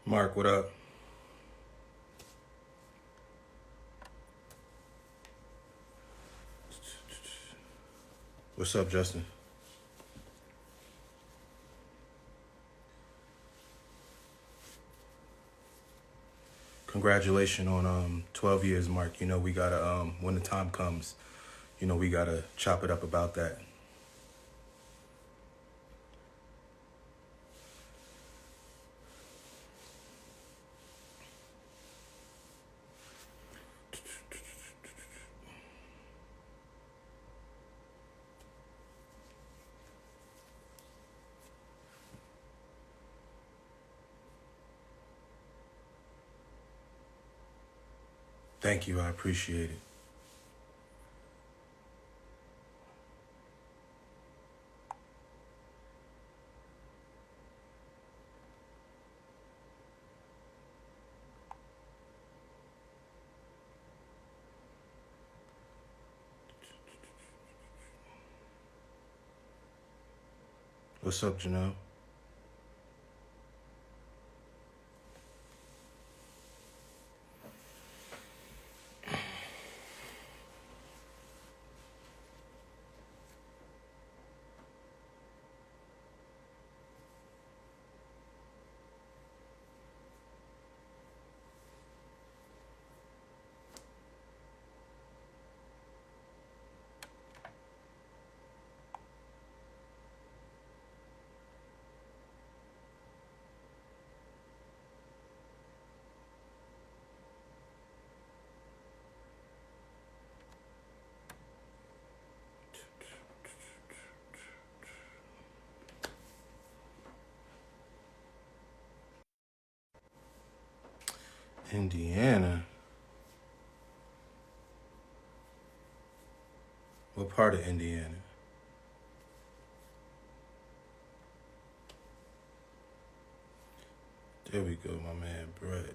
Mark, what up? What's up, Justin? Congratulations on 12 years, Mark. We gotta when the time comes, we gotta chop it up about that. Thank you, I appreciate it. What's up, Janelle? Indiana. What part of Indiana? There we go, my man, Brett.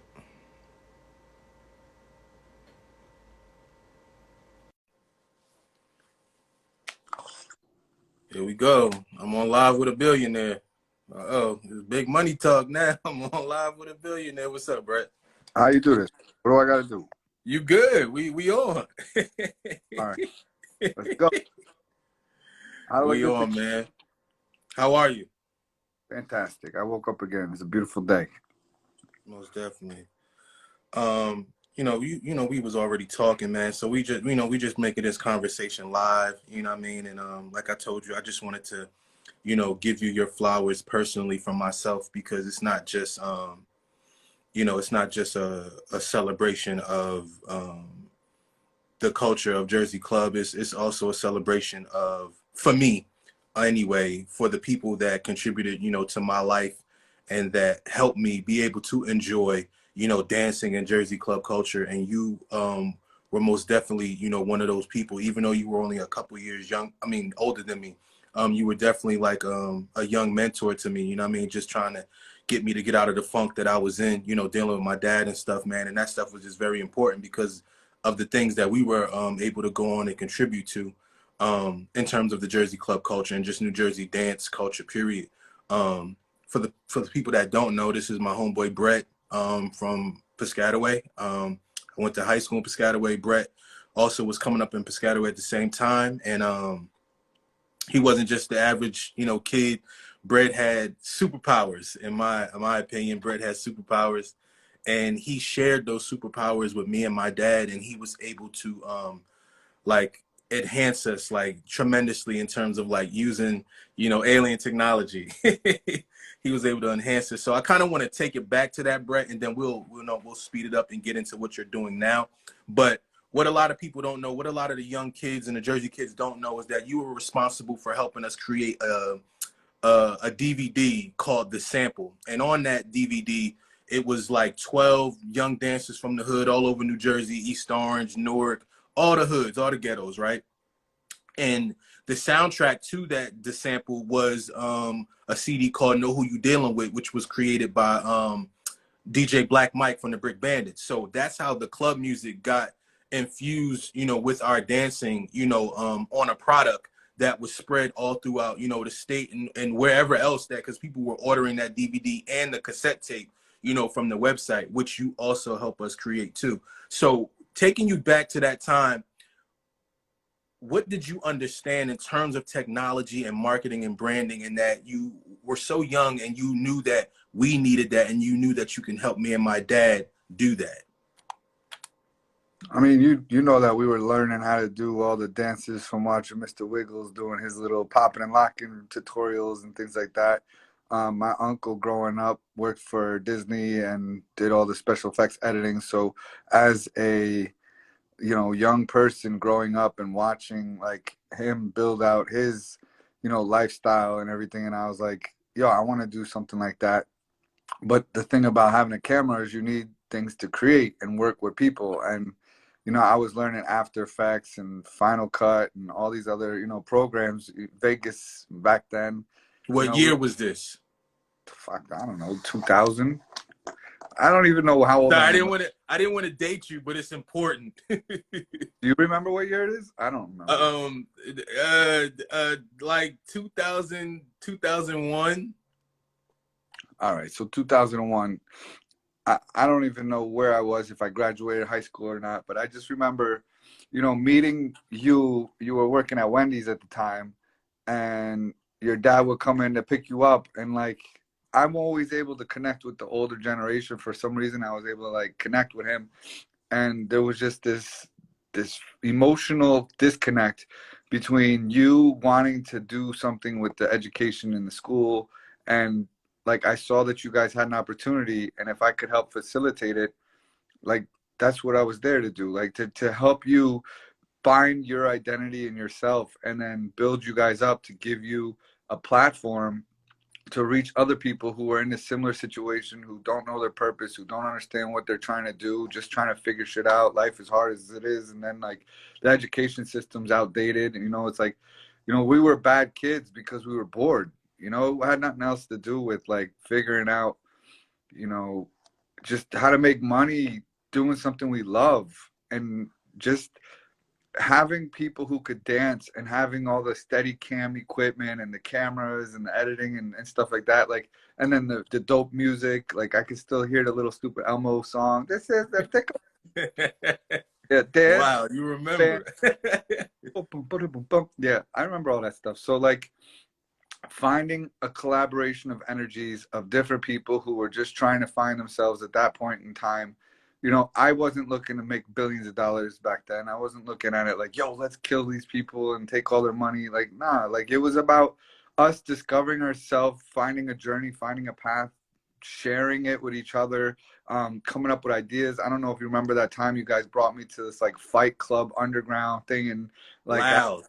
Here we go. I'm on live with a billionaire. Oh, it's big money talk now. I'm on live with a billionaire. What's up, Brett? How you do this? What do I got to do? You good? We on. All right, let's go. How do I We get on, man. How are you? Fantastic. I woke up again. It's a beautiful day. Most definitely. We was already talking, man. So we just making this conversation live, you know what I mean? And like I told you, I just wanted to, give you your flowers personally from myself because it's not just it's not just a celebration of the culture of Jersey Club. It's also a celebration of, for me anyway, for the people that contributed, to my life and that helped me be able to enjoy, dancing in Jersey Club culture. And you were most definitely, one of those people, even though you were only a couple years older than me. You were definitely like a young mentor to me, you know what I mean? Just trying to get me to get out of the funk that I was in, dealing with my dad and stuff, man. And that stuff was just very important because of the things that we were able to go on and contribute to in terms of the Jersey Club culture and just New Jersey dance culture, period. For the people that don't know, this is my homeboy Brett from Piscataway. I went to high school in Piscataway. Brett also was coming up in Piscataway at the same time. And he wasn't just the average, kid. Brett had superpowers, in my opinion. Brett had superpowers, and he shared those superpowers with me and my dad, and he was able to like enhance us like tremendously in terms of like using alien technology. He was able to enhance it. So I kind of want to take it back to that, Brett, and then we'll speed it up and get into what you're doing now. But what a lot of people don't know, what a lot of the young kids and the Jersey kids don't know, is that you were responsible for helping us create a DVD called The Sample. And on that DVD, it was like 12 young dancers from the hood all over New Jersey, East Orange, Newark, all the hoods, all the ghettos, right? And the soundtrack to that The Sample was a CD called Know Who You Dealing With, which was created by DJ Black Mike from the Brick Bandits. So that's how the club music got infused, with our dancing, on a product that was spread all throughout, the state and wherever else, that because people were ordering that DVD and the cassette tape, you know, from the website, which you also help us create too. So taking you back to that time, what did you understand in terms of technology and marketing and branding, and that you were so young and you knew that we needed that, and you knew that you can help me and my dad do that? I mean, you know that we were learning how to do all the dances from watching Mr. Wiggles doing his little popping and locking tutorials and things like that. My uncle growing up worked for Disney and did all the special effects editing. So as a young person growing up and watching like him build out his lifestyle and everything, and I was like, yo, I want to do something like that. But the thing about having a camera is you need things to create and work with people. And I was learning After Effects and Final Cut and all these other programs. Vegas back then. What We year was this? fuck, I don't know, 2000. I don't even know how old Sorry, I I am. didn't want to date you, but it's important. Do you remember what year it is? I don't remember. Like 2000, 2001. All right, so 2001. I don't even know where I was, if I graduated high school or not, but I just remember, meeting you. You were working at Wendy's at the time, and your dad would come in to pick you up, and like I'm always able to connect with the older generation. For some reason, I was able to like connect with him, and there was just this emotional disconnect between you wanting to do something with the education in the school, and like I saw that you guys had an opportunity, and if I could help facilitate it, like that's what I was there to do, like to help you find your identity in yourself, and then build you guys up to give you a platform to reach other people who are in a similar situation, who don't know their purpose, who don't understand what they're trying to do, just trying to figure shit out. Life is hard as it is, and then like the education system's outdated, and it's like, we were bad kids because we were bored. It had nothing else to do with like figuring out, you know, just how to make money doing something we love, and just having people who could dance, and having all the steady cam equipment and the cameras and the editing and stuff like that, like, and then the dope music. Like I could still hear the little stupid Elmo song, this is the tickle. Yeah, dance Wow, you band. remember. Yeah, I remember all that stuff. So like finding a collaboration of energies of different people who were just trying to find themselves at that point in time. I wasn't looking to make billions of dollars back then. I wasn't looking at it like, yo, let's kill these people and take all their money. Like, nah, like it was about us discovering ourselves, finding a journey, finding a path, sharing it with each other, coming up with ideas. I don't know if you remember that time you guys brought me to this like Fight Club underground thing, and like I Loud.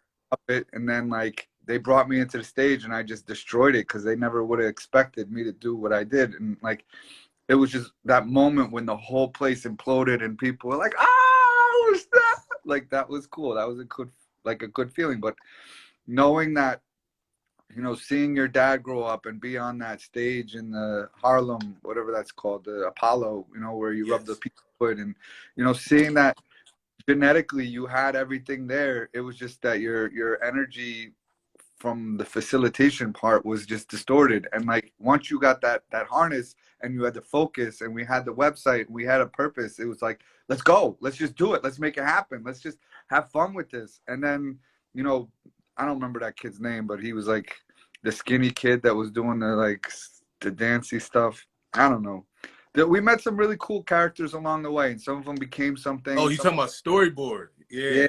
it, and then like they brought me into the stage and I just destroyed it because they never would have expected me to do what I did. And like it was just that moment when the whole place imploded and people were like, "Oh, what's that?" Like that was cool. That was a good feeling. But knowing that, seeing your dad grow up and be on that stage in the Harlem, whatever that's called, the Apollo, where you rub the Yes. people's foot, and seeing that genetically you had everything there. It was just that your energy from the facilitation part was just distorted. And like once you got that harness and you had the focus and we had the website and we had a purpose, it was like, let's go, let's just do it, let's make it happen, let's just have fun with this. And then I don't remember that kid's name, but he was like the skinny kid that was doing the dancey stuff. I don't know. We met some really cool characters along the way, and some of them became Oh, something. you talking about storyboard? Yeah. Yeah.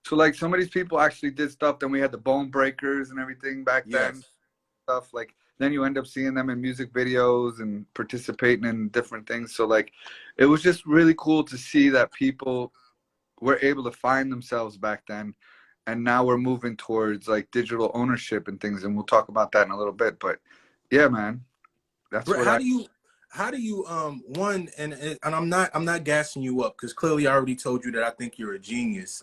So like some of these people actually did stuff. Then we had the Bone Breakers and everything back then. Yes. Stuff like then you end up seeing them in music videos and participating in different things. So like it was just really cool to see that people were able to find themselves back then. And now we're moving towards like digital ownership and things, and we'll talk about that in a little bit. But yeah, man, that's Brett, what I how do you one, and I'm not gassing you up, because clearly I already told you that I think you're a genius.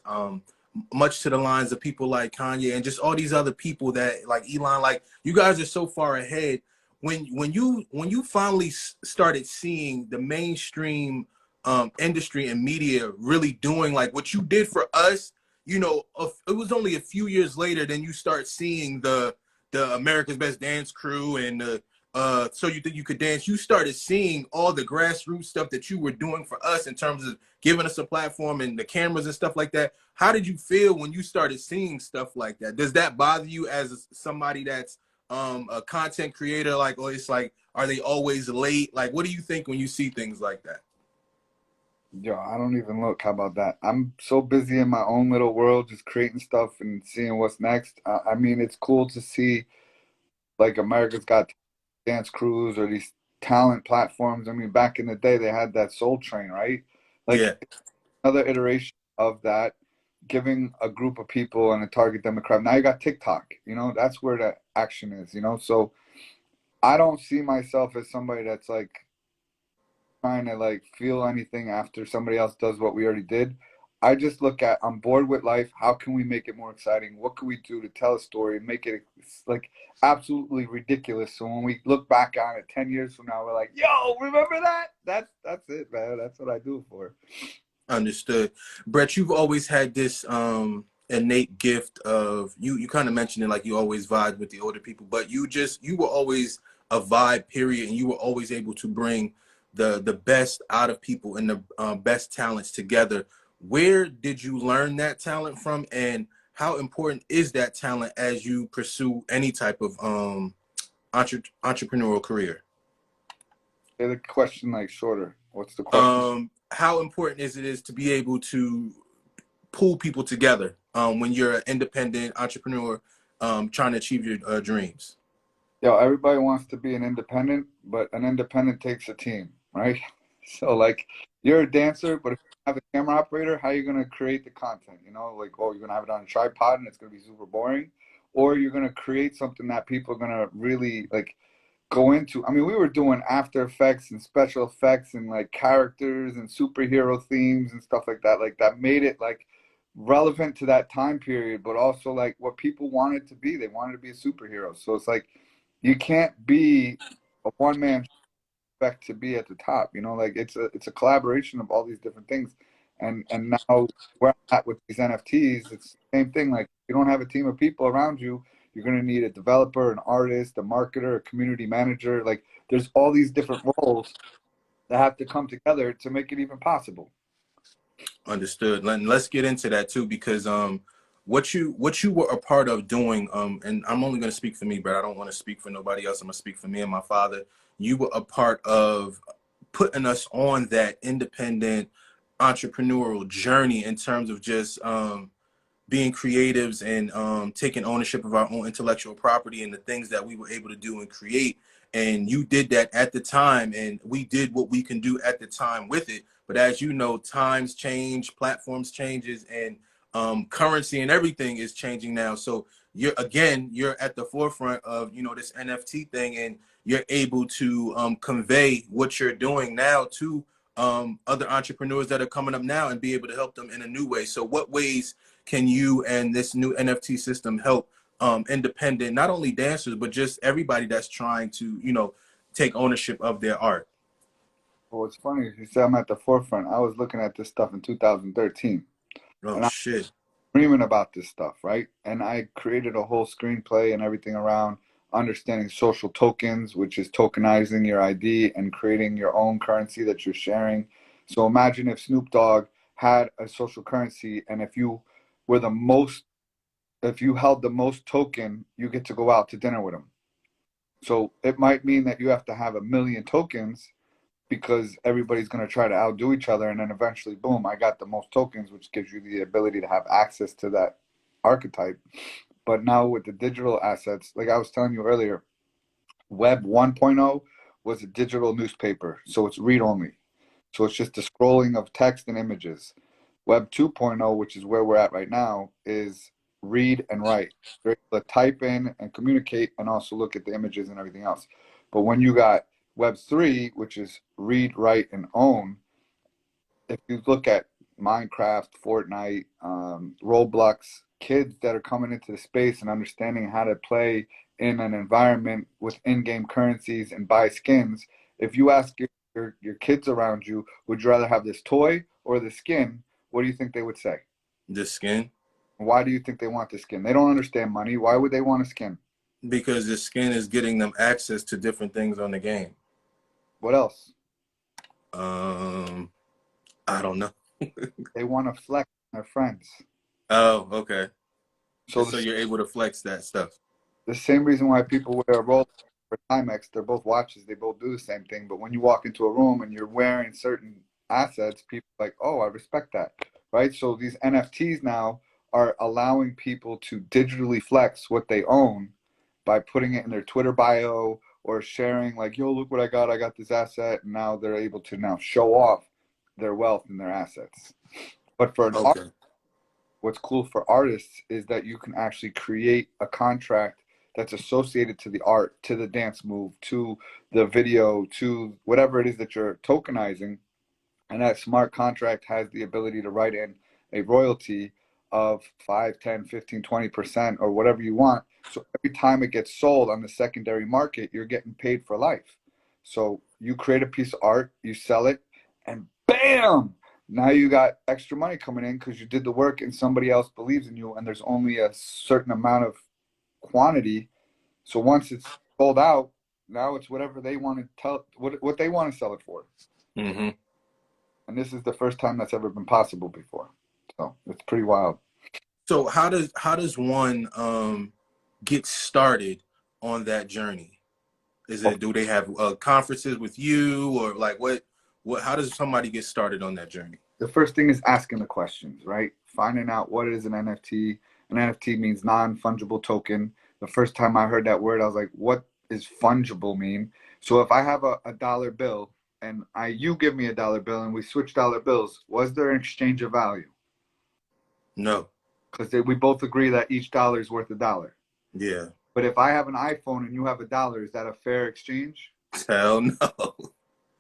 Much to the lines of people like Kanye and just all these other people that like Elon, like you guys are so far ahead. When you finally started seeing the mainstream industry and media really doing like what you did for us, it was only a few years later then you start seeing the America's Best Dance Crew and the So You Think You Could Dance, you started seeing all the grassroots stuff that you were doing for us in terms of giving us a platform and the cameras and stuff like that. How did you feel when you started seeing stuff like that? Does that bother you as somebody that's a content creator? Like, or it's like, are they always late? Like, what do you think when you see things like that? Yo, I don't even look. How about that? I'm so busy in my own little world, just creating stuff and seeing what's next. I mean, it's cool to see like America's Got Dance Crews or these talent platforms. I mean, back in the day, they had that Soul Train, right? Yeah, Like another iteration of that, giving a group of people and a target demographic. Now you got TikTok, that's where the action is. So I don't see myself as somebody that's like trying to like feel anything after somebody else does what we already did. I just look at I'm bored with life. How can we make it more exciting? What can we do to tell a story and make it like absolutely ridiculous? So when we look back on it 10 years from now, we're like, yo, remember that? That's it, man. That's what I do it for. understood. Brett, you've always had this innate gift of you kind of mentioned it, like you always vibe with the older people, but you were always a vibe, period, and you were always able to bring the best out of people and the best talents together. Where did you learn that talent from, and how important is that talent as you pursue any type of entrepreneurial career? Say the question like shorter. What's the question? How important is to be able to pull people together when you're an independent entrepreneur trying to achieve your dreams? Yo, everybody wants to be an independent, but an independent takes a team, right? So like you're a dancer, but if you have a camera operator, how are you gonna create the content? Like, oh, you're gonna have it on a tripod and it's gonna be super boring, or you're gonna create something that people are gonna really like go into. I mean, we were doing After Effects and special effects and like characters and superhero themes and stuff like that made it like relevant to that time period, but also like what people wanted to be. They wanted to be a superhero. So it's like you can't be a one man expect to be at the top. Like it's a collaboration of all these different things. And now where I'm at with these NFTs, it's the same thing. Like you don't have a team of people around you, you're gonna need a developer, an artist, a marketer, a community manager. Like there's all these different roles that have to come together to make it even possible. Understood. Let's get into that too, because what you were a part of doing, and I'm only going to speak for me, but I don't want to speak for nobody else. I'm going to speak for me and my father. You were a part of putting us on that independent entrepreneurial journey in terms of just being creatives and taking ownership of our own intellectual property and the things that we were able to do and create. And you did that at the time, and we did what we can do at the time with it. But as you know, times change, platforms changes, and currency and everything is changing now. So you're at the forefront of this NFT thing, and you're able to convey what you're doing now to other entrepreneurs that are coming up now and be able to help them in a new way. So what ways can you and this new NFT system help independent, not only dancers, but just everybody that's trying to, take ownership of their art? Well, what's funny is you said I'm at the forefront. I was looking at this stuff in 2013, Oh, and shit. dreaming about this stuff, right? And I created a whole screenplay and everything around understanding social tokens, which is tokenizing your ID and creating your own currency that you're sharing. So imagine if Snoop Dogg had a social currency, and were the most, if you held the most token, you get to go out to dinner with him. So it might mean that you have to have a million tokens because everybody's going to try to outdo each other, and then eventually boom, I got the most tokens, which gives you the ability to have access to that archetype. But now with the digital assets, like I was telling you earlier, web 1.0 was a digital newspaper, so it's read only, so it's just the scrolling of text and images. Web 2.0, which is where we're at right now, is read and write. You're able to type in and communicate and also look at the images and everything else. But when you got Web 3, which is read, write, and own, if you look at Minecraft, Fortnite, Roblox, kids that are coming into the space and understanding how to play in an environment with in-game currencies and buy skins, if you ask your kids around you, would you rather have this toy or the skin? What do you think they would say? The skin. Why do you think they want the skin? They don't understand money. Why would they want a skin? Because the skin is getting them access to different things on the game. What else? I don't know. They want to flex on their friends. Oh, okay. So And so you're able to flex that stuff. the same reason why people wear a Rolex or Timex, they're both watches, they both do the same thing. But when you walk into a room and you're wearing certain assets, people are like, oh, I respect that, right? So these NFTs now are allowing people to digitally flex what they own by putting it in their Twitter bio or sharing like, yo, look what I got this asset. And now they're able to now show off their wealth and their assets. But for an Okay. what's cool for artists is that you can actually create a contract that's associated to the art, to the dance move, to the video, to whatever it is that you're tokenizing. And that smart contract has the ability to write in a royalty of 5, 10, 15, 20%, or whatever you want. So every time it gets sold on the secondary market, you're getting paid for life. So you create a piece of art, you sell it, and bam! Now you got extra money coming in because you did the work and somebody else believes in you, and there's only a certain amount of quantity. So once it's sold out, now it's whatever they want to tell, what they want to sell it for. Mm-hmm. And this is the first time that's ever been possible before. So it's pretty wild. So how does one get started on that journey? Do they have conferences with you, or like what how does somebody get started on that journey? The first thing is asking the questions, right? Finding out what is an NFT. An NFT means non-fungible token. The first time I heard that word, I was like, what does fungible mean? So if I have a dollar bill and you give me a dollar bill and we switch dollar bills, was there an exchange of value? No. Because we both agree that each dollar is worth a dollar. Yeah. But if I have an iPhone and you have a dollar, is that a fair exchange? Hell no.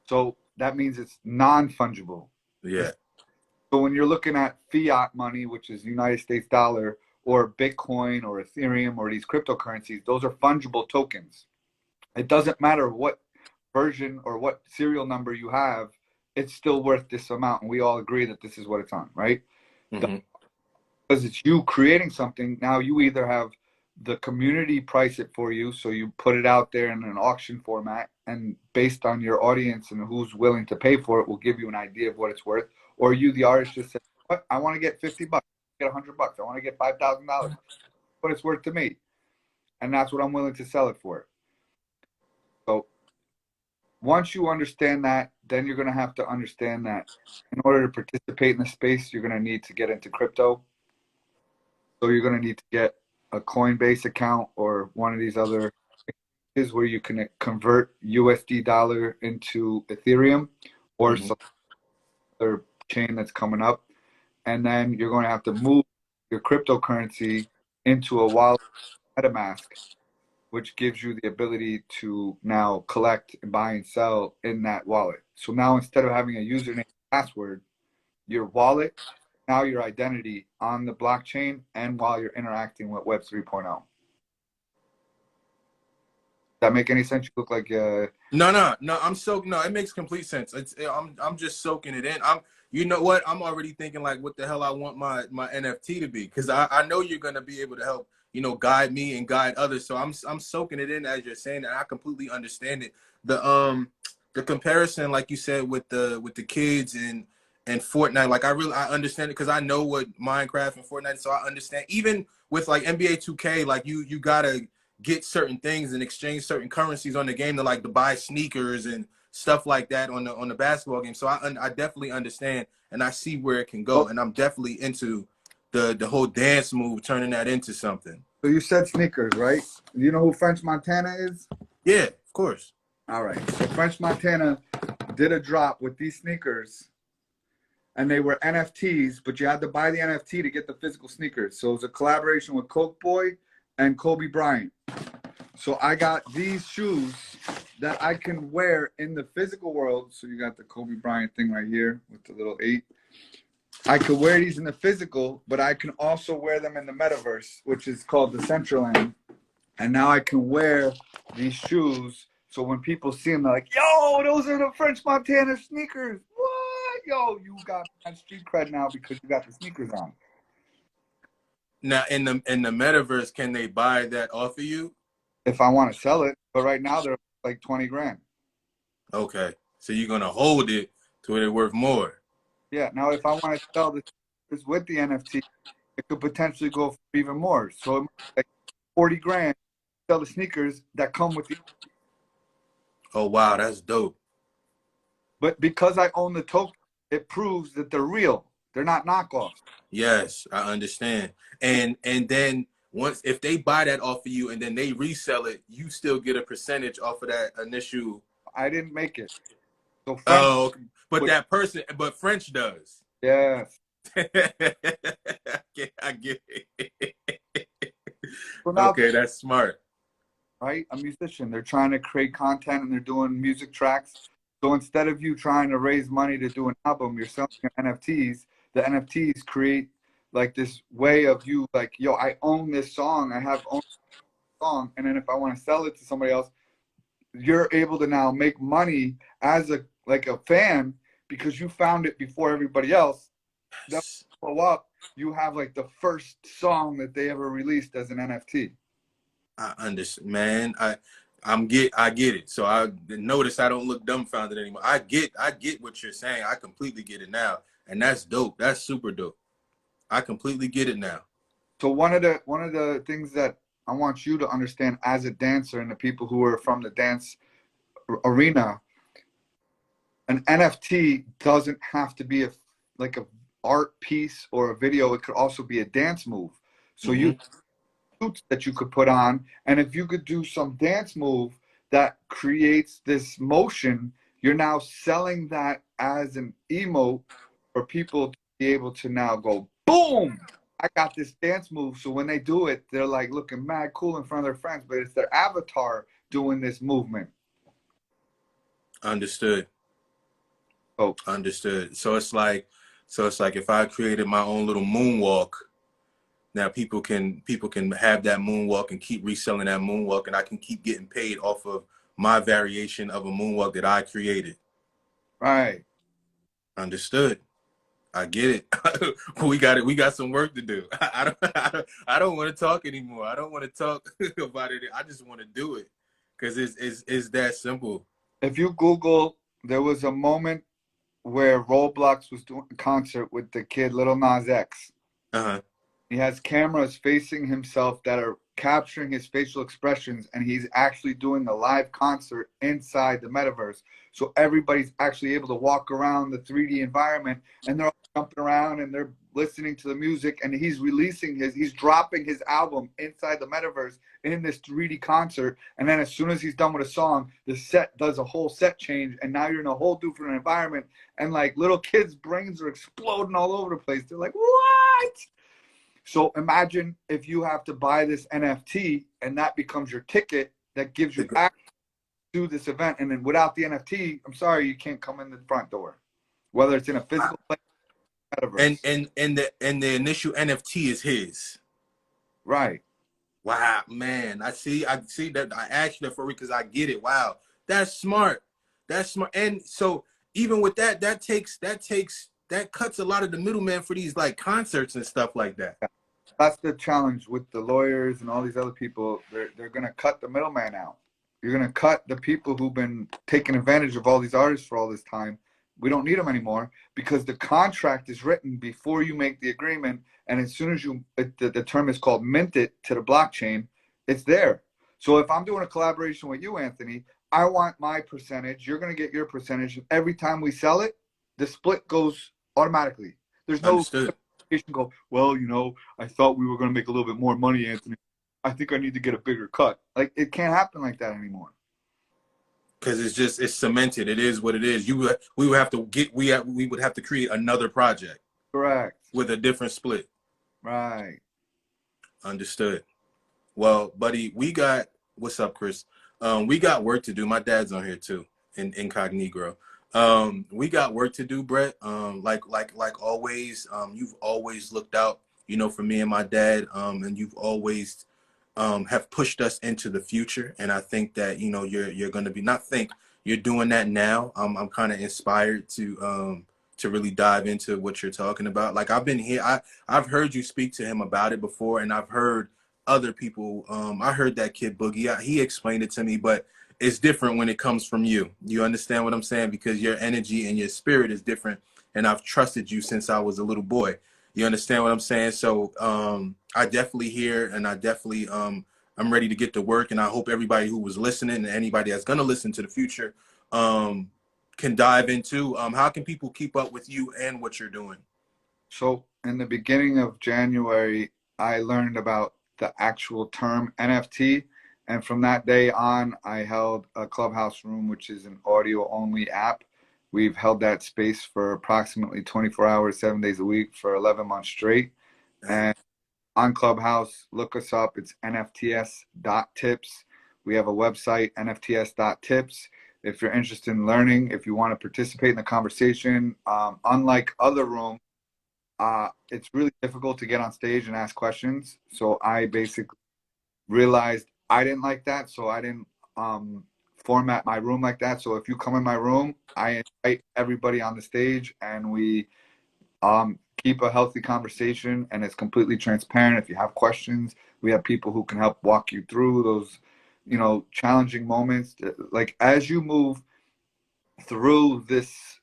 So that means it's non-fungible. Yeah. So when you're looking at fiat money, which is United States dollar, or Bitcoin or Ethereum or these cryptocurrencies, those are fungible tokens. It doesn't matter what version or what serial number you have, it's still worth this amount. And we all agree that this is what it's on, right? Mm-hmm. Because it's you creating something, now you either have the community price it for you, so you put it out there in an auction format, and based on your audience and who's willing to pay for it will give you an idea of what it's worth. Or you, the artist, just say, what? I want to get $50, get $100, I want to get $5,000, what it's worth to me, and that's what I'm willing to sell it for. So once you understand that, then you're going to have to understand that in order to participate in the space, you're going to need to get into crypto. So you're going to need to get a Coinbase account or one of these other is where you can convert USD dollar into Ethereum or Mm-hmm. some other chain that's coming up. And then you're going to have to move your cryptocurrency into a wallet, MetaMask, which gives you the ability to now collect, buy, and sell in that wallet. So now instead of having a username and password, your wallet, now your identity on the blockchain and while you're interacting with Web 3.0. That make any sense? You look like No. No. It makes complete sense. I'm just soaking it in. You know what? I'm already thinking like, what the hell I want my NFT to be, because I know you're gonna be able to help, guide me and guide others. So I'm soaking it in as you're saying that. I completely understand it. The comparison, like you said, with the kids and Fortnite, like I understand it because I know what Minecraft and Fortnite. So I understand even with like NBA 2K, like you gotta get certain things and exchange certain currencies on the game to buy sneakers and stuff like that on the basketball game. So I definitely understand and I see where it can go, oh, and I'm definitely into the whole dance move, turning that into something. so you said sneakers, right? You know who French Montana is? Yeah, of course. All right. So French Montana did a drop with these sneakers, and they were NFTs, but you had to buy the NFT to get the physical sneakers. So it was a collaboration with Coke Boy and Kobe Bryant. So I got these shoes that I can wear in the physical world. So you got the Kobe Bryant thing right here with the little 8. I could wear these in the physical, but I can also wear them in the metaverse, which is called the Decentraland. And now I can wear these shoes. So when people see them, they're like, yo, those are the French Montana sneakers. What? Yo, you got street cred now because you got the sneakers on. Now in the metaverse, can they buy that off of you? if I want to sell it. But right now they're like 20 grand. Okay. So you're gonna hold it to where they're worth more. Yeah. Now, if I want to sell this with the NFT, it could potentially go for even more. So it might be like 40 grand, sell the sneakers that come with the. Oh wow, that's dope. But because I own the token, it proves that they're real. They're not knockoffs. Yes, I understand. And then once if they buy that off of you and then they resell it, you still get a percentage off of that initial. I didn't make it. So French Oh, but would, that person, but French does. yes. I get it. So now, Okay, that's smart. right, a musician, they're trying to create content and they're doing music tracks. So instead of you trying to raise money to do an album, you're selling NFTs. The NFTs create like this way of you like, yo, I own this song. I have owned this song. And then if I want to sell it to somebody else, you're able to now make money as a like a fan because you found it before everybody else. Then blow up, you have like the first song that they ever released as an NFT. I understand, man. I get it. So I notice I don't look dumbfounded anymore. I get what you're saying. I completely get it now, and that's dope. That's super dope. I completely get it now. So one of the things that I want you to understand as a dancer and the people who are from the dance arena, an NFT doesn't have to be a like a art piece or a video. It could also be a dance move. So Hmm. you suits that you could put on, and if you could do some dance move that creates this motion, you're now selling that as an emote for people to be able to now go boom. I got this dance move. So when they do it, they're like looking mad cool in front of their friends, but it's their avatar doing this movement. Understood. So Understood. So it's like if I created my own little moonwalk, now people can have that moonwalk and keep reselling that moonwalk, and I can keep getting paid off of my variation of a moonwalk that I created. right. Understood. I get it. We got it. We got some work to do. I don't want to talk anymore. I don't want to talk about it. I just want to do it because it's that simple. If you Google, there was a moment where Roblox was doing a concert with the kid Little Nas X. Uh-huh. He has cameras facing himself that are capturing his facial expressions, and he's actually doing the live concert inside the metaverse. So everybody's actually able to walk around the 3D environment, and they're all jumping around and they're listening to the music, and he's dropping his album inside the metaverse in this 3D concert. And then as soon as he's done with a song, the set does a whole set change, and now you're in a whole different environment. And like little kids' brains are exploding all over the place. They're like, what? So imagine if you have to buy this NFT and that becomes your ticket that gives you access to this event. And then without the NFT, I'm sorry, you can't come in the front door, whether it's in a physical place or And metaverse. the initial NFT is his. Right. Wow, man. I see that I asked you that for because I get it. Wow. That's smart. That's smart. And so even with that, that cuts a lot of the middleman for these like concerts and stuff like that. That's the challenge with the lawyers and all these other people. They're going to cut the middleman out. You're going to cut the people who've been taking advantage of all these artists for all this time. We don't need them anymore because the contract is written before you make the agreement. And as soon as the term is called mint it to the blockchain, it's there. So if I'm doing a collaboration with you, Anthony, I want my percentage. You're going to get your percentage. Every time we sell it, the split goes automatically. There's no Understood. go, well, I thought we were going to make a little bit more money, Anthony. I think I need to get a bigger cut. Like, it can't happen like that anymore. Because it's cemented. It is what it is. We would have to we would have to create another project Correct. with a different split. Right. Understood. Well, buddy, what's up, Chris? We got work to do. My dad's on here too, in incognito. We got work to do, Brett. Like always, you've always looked out, for me and my dad. And you've always have pushed us into the future. And I think that, you're gonna be not think you're doing that now. I'm kind of inspired to really dive into what you're talking about. Like I've been here, I've heard you speak to him about it before, and I've heard other people. I heard that kid Boogie. He explained it to me, but it's different when it comes from you. You understand what I'm saying? Because your energy and your spirit is different, and I've trusted you since I was a little boy. You understand what I'm saying? So I definitely hear, and I definitely I'm ready to get to work, and I hope everybody who was listening and anybody that's gonna listen to the future um, can dive into how can people keep up with you and what you're doing. So in the beginning of January, I learned about the actual term NFT. And from that day on, I held a Clubhouse room, which is an audio only app. We've held that space for approximately 24 hours, 7 days a week for 11 months straight. Dang. And on Clubhouse, look us up. It's nfts.tips. We have a website, nfts.tips. If you're interested in learning, if you want to participate in the conversation, unlike other rooms, it's really difficult to get on stage and ask questions. So I basically realized I didn't like that. So I didn't format my room like that. So if you come in my room, I invite everybody on the stage and we keep a healthy conversation and it's completely transparent. If you have questions, we have people who can help walk you through those, challenging moments. Like as you move through this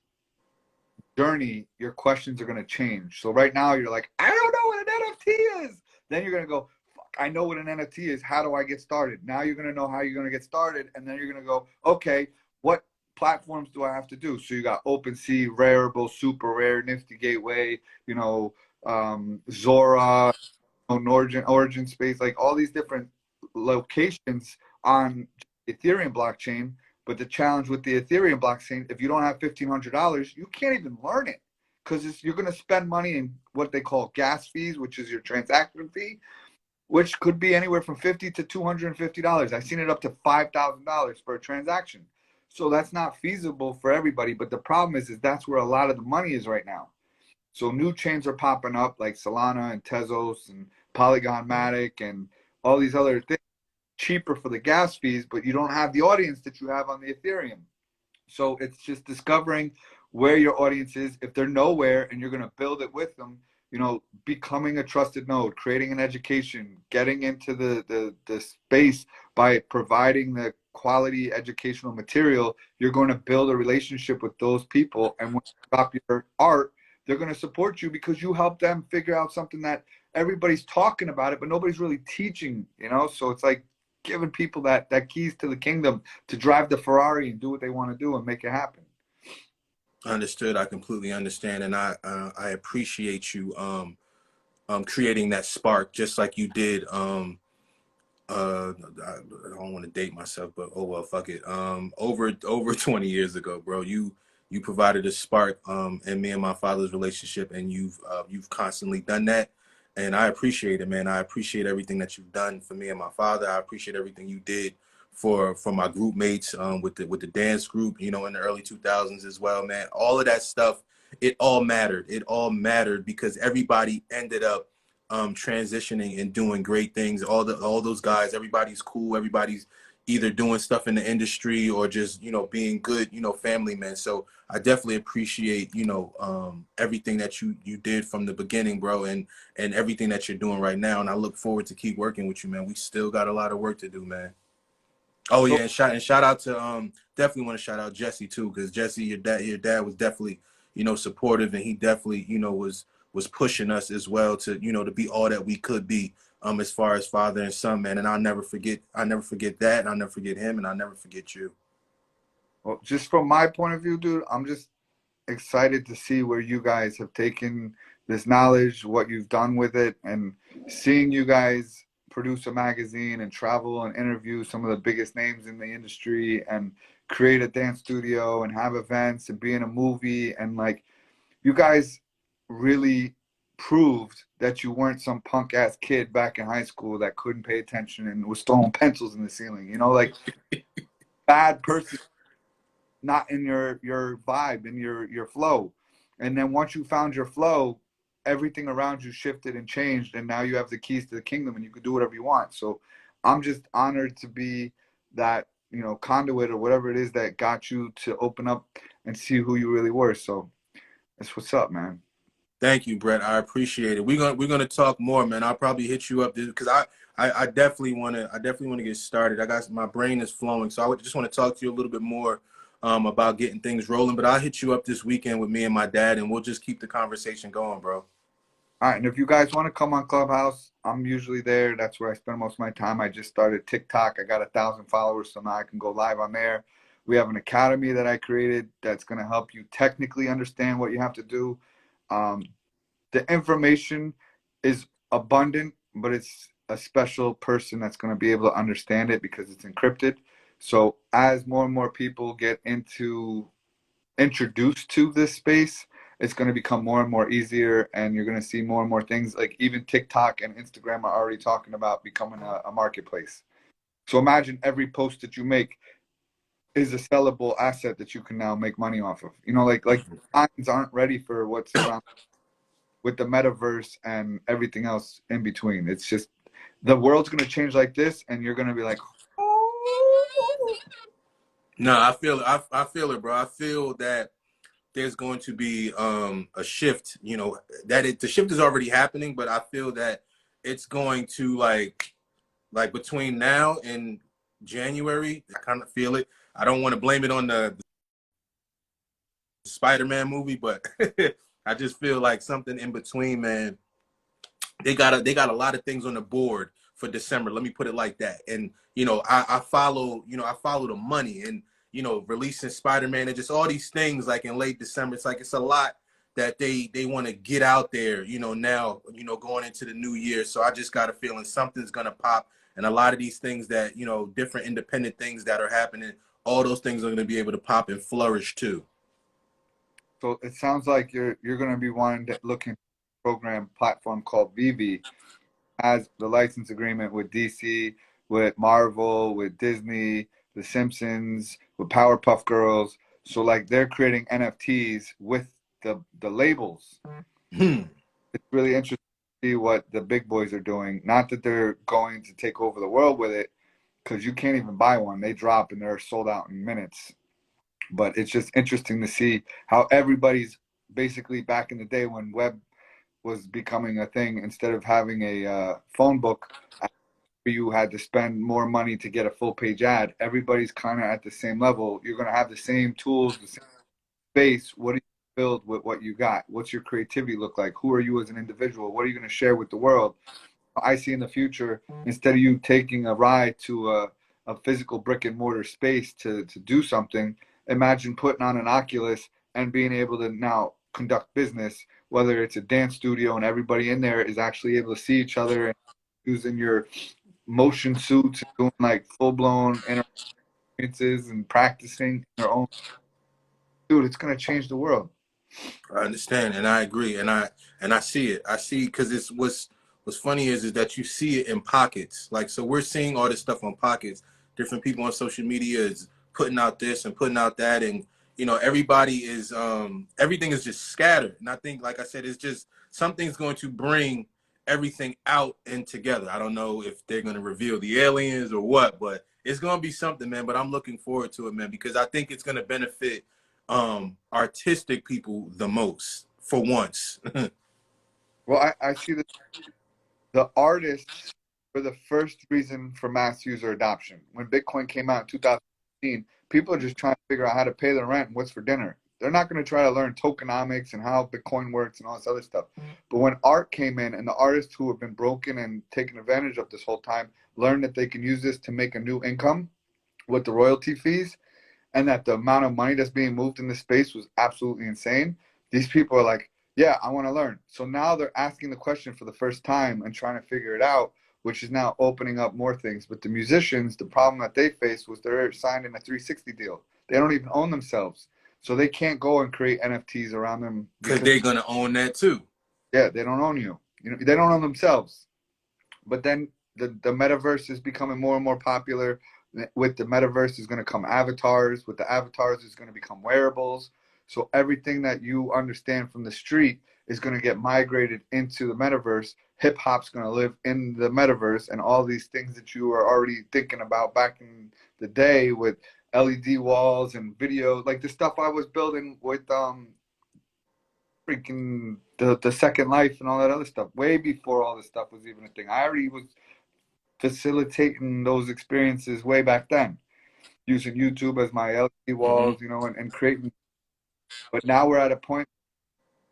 journey, your questions are going to change. So right now you're like, I don't know what an NFT is. Then you're going to go, fuck, I know what an NFT is. How do I get started? Now you're going to know how you're going to get started. And then you're going to go, okay, what platforms do I have to do? So you got OpenSea, Rarible, Super Rare, Nifty Gateway, Zora, Origin Space, like all these different locations on Ethereum blockchain. But the challenge with the Ethereum blockchain, if you don't have $1,500, you can't even learn it because you're going to spend money in what they call gas fees, which is your transaction fee, which could be anywhere from $50 to $250. I've seen it up to $5,000 for a transaction. So that's not feasible for everybody. But the problem is that's where a lot of the money is right now. So new chains are popping up like Solana and Tezos and Polygon Matic and all these other things cheaper for the gas fees, but you don't have the audience that you have on the Ethereum. So it's just discovering where your audience is. If they're nowhere and you're going to build it with them, becoming a trusted node, creating an education, getting into the space by providing the quality educational material, you're going to build a relationship with those people. And when you drop your art, they're going to support you because you help them figure out something that everybody's talking about it, but nobody's really teaching. So it's like giving people that keys to the kingdom to drive the Ferrari and do what they want to do and make it happen. Understood. I completely understand, and I appreciate you creating that spark, just like you did. I don't want to date myself, but oh well, fuck it. Over 20 years ago, bro, you provided a spark in me and my father's relationship, and you've constantly done that, and I appreciate it, man. I appreciate everything that you've done for me and my father. I appreciate everything you did for my group mates with the dance group, in the early 2000s as well, man. All of that stuff, it all mattered. It all mattered because everybody ended up transitioning and doing great things. All those guys, everybody's cool. Everybody's either doing stuff in the industry or just being good family men. So I definitely appreciate everything that you did from the beginning, bro, and everything that you're doing right now. And I look forward to keep working with you, man. We still got a lot of work to do, man. Oh So yeah, and shout out to definitely want to shout out Jesse too, because Jesse, your dad was definitely supportive, and he definitely was pushing us as well to to be all that we could be as far as father and son, man. And I never forget that, and I'll never forget him, and I'll never forget you. well, just from my point of view, dude, I'm just excited to see where you guys have taken this knowledge, what you've done with it, and seeing you guys produce a magazine and travel and interview some of the biggest names in the industry and create a dance studio and have events and be in a movie. And like, you guys really proved that you weren't some punk ass kid back in high school that couldn't pay attention and was throwing pencils in the ceiling, like bad person, not in your vibe, in your flow. And then once you found your flow, everything around you shifted and changed, and now you have the keys to the kingdom and you can do whatever you want. So I'm just honored to be that, conduit or whatever it is that got you to open up and see who you really were. So that's what's up, man. Thank you, Brett. I appreciate it. We're gonna talk more, man. I'll probably hit you up because I definitely wanna get started. I got my brain is flowing, so I would just want to talk to you a little bit more about getting things rolling. But I'll hit you up this weekend with me and my dad, and we'll just keep the conversation going, bro. All right, and if you guys want to come on Clubhouse, I'm usually there. That's where I spend most of my time. I just started TikTok. I got 1,000 followers, so now I can go live on there. We have an academy that I created that's going to help you technically understand what you have to do. Um, the information is abundant, but it's a special person that's going to be able to understand it because it's encrypted. So as more and more people get introduced to this space, it's going to become more and more easier, and you're going to see more and more things. Like even TikTok and Instagram are already talking about becoming a marketplace. So imagine every post that you make is a sellable asset that you can now make money off of. You know, like minds aren't ready for what's around with the metaverse and everything else in between. It's just the world's going to change like this, and you're going to be like, oh. No, I feel it. I feel it, bro. I feel that there's going to be a shift. You know the shift is already happening, but I feel that it's going to like between now and January. I kind of feel it. I don't want to blame it on the Spider-Man movie, but I just feel like something in between, man. They got a lot of things on the board for December. Let me put it like that. And I follow I follow the money and releasing Spider-Man and just all these things like in late December. It's like it's a lot that they want to get out there. Now going into the new year. So I just got a feeling something's gonna pop, and a lot of these things that different independent things that are happening. All those things are going to be able to pop and flourish too. So it sounds like you're going to be wanting to look into a program platform called Vivi, has the license agreement with DC, with Marvel, with Disney, The Simpsons, with Powerpuff Girls. So like they're creating NFTs with the labels. Hmm. It's really interesting to see what the big boys are doing. Not that they're going to take over the world with it, because you can't even buy one. They drop and they're sold out in minutes. But it's just interesting to see how everybody's basically back in the day when web was becoming a thing, instead of having a phone book you had to spend more money to get a full page ad. Everybody's kind of at the same level. You're going to have the same tools, the same space. What do you build with what you got? What's your creativity look like? Who are you as an individual? What are you going to share with the world? I see in the future, instead of you taking a ride to a physical brick and mortar space to do something, imagine putting on an Oculus and being able to now conduct business, whether it's a dance studio and everybody in there is actually able to see each other and using your motion suits and doing like full blown experiences and practicing their own. Dude, it's gonna change the world. I understand, and I agree, and I see it. I see because it's what's funny is that you see it in pockets. Like so, we're seeing all this stuff on pockets. Different people on social media is putting out this and putting out that, and everybody is everything is just scattered. And I think, like I said, it's just something's going to bring everything out and together. I don't know if they're going to reveal the aliens or what, but it's going to be something, man. But I'm looking forward to it, man, because I think it's going to benefit artistic people the most for once. Well, I see that the artists were the first reason for mass user adoption. When Bitcoin came out in 2015, people are just trying to figure out how to pay their rent and what's for dinner. They're not going to try to learn tokenomics and how Bitcoin works and all this other stuff. But when art came in and the artists who have been broken and taken advantage of this whole time learned that they can use this to make a new income with the royalty fees, and that the amount of money that's being moved in this space was absolutely insane, these people are like, yeah, I want to learn. So now they're asking the question for the first time and trying to figure it out, which is now opening up more things. But the musicians, the problem that they faced was they're signed in a 360 deal. They don't even own themselves. So they can't go and create NFTs around them Because because, they're gonna own that too. yeah, they don't own you. You know, they don't own themselves. But then the metaverse is becoming more and more popular. With the metaverse is going to come avatars. With the avatars is going to become wearables. So everything that you understand from the street is going to get migrated into the metaverse. Hip hop's going to live in the metaverse, and all these things that you were already thinking about back in the day with LED walls and video, like the stuff I was building with freaking the Second Life and all that other stuff, way before all this stuff was even a thing. I already was facilitating those experiences way back then, using YouTube as my LED Mm-hmm. walls, you know, and creating. But now we're at a point.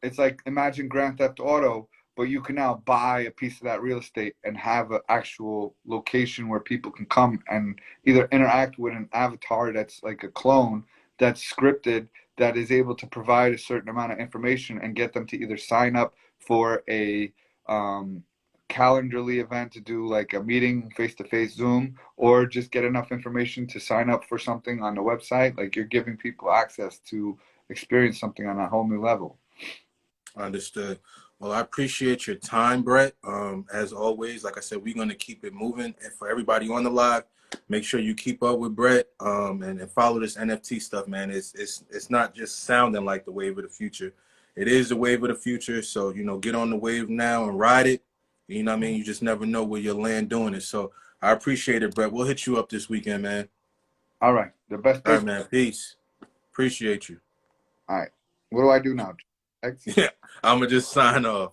It's like imagine Grand Theft Auto, but you can now buy a piece of that real estate and have an actual location where people can come and either interact with an avatar that's like a clone that's scripted, that is able to provide a certain amount of information and get them to either sign up for a calendarly event to do like a meeting face to face Zoom, or just get enough information to sign up for something on the website. Like you're giving people access to experience something on a whole new level. Understood. Well, I appreciate your time, Brett. As always, like I said, we're gonna keep it moving. And for everybody on the live, make sure you keep up with Brett and follow this NFT stuff, man. It's not just sounding like the wave of the future. It is the wave of the future. So, you know, get on the wave now and ride it. You know what I mean? You just never know where you'll land doing it. So I appreciate it, Brett. We'll hit you up this weekend, man. All right. The best All place. right, man. Peace. Appreciate you. All right. What do I do now? X? Yeah, I'm gonna just sign off.